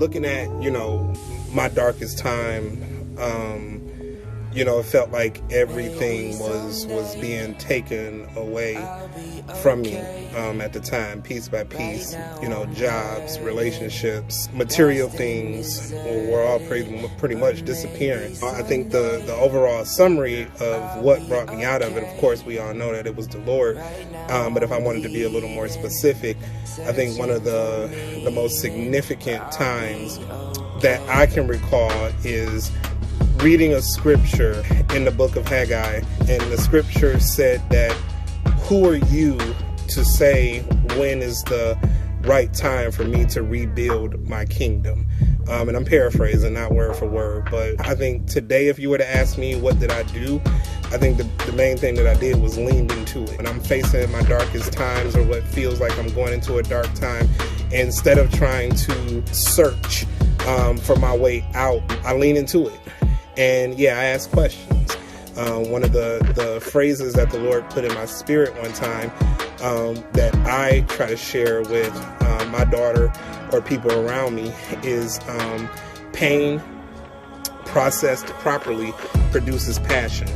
looking at, my darkest time, it felt like everything was being taken away from me at the time, piece by piece. Jobs, relationships, material things were all pretty much disappearing. I think the overall summary of what brought me out of it, of course, we all know that it was the Lord. But if I wanted to be a little more specific, I think one of the most significant times that I can recall is reading a scripture in the book of Haggai, and the scripture said that, who are you to say when is the right time for me to rebuild my kingdom? And I'm paraphrasing, not word for word, but I think today, if you were to ask me what did I do, I think the main thing that I did was leaned into it. When I'm facing my darkest times, or what feels like I'm going into a dark time, instead of trying to search for my way out, I lean into it. And yeah, I ask questions. One of the phrases that the Lord put in my spirit one time that I try to share with my daughter or people around me is pain processed properly produces passion.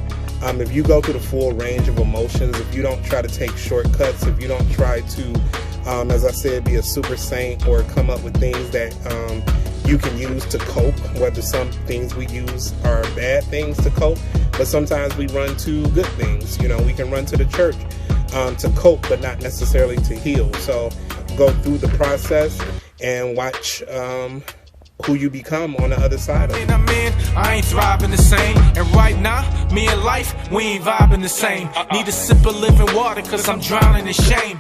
If you go through the full range of emotions, if you don't try to take shortcuts, if you don't try to, as I said, be a super saint or come up with things that you can use to cope, whether some things we use are bad things to cope, but sometimes we run to good things. We can run to the church to cope, but not necessarily to heal. So go through the process and watch who you become on the other side of it. I ain't thriving the same, and right now, me and life, we ain't vibing the same. Need a sip of living water, cause I'm drowning in shame.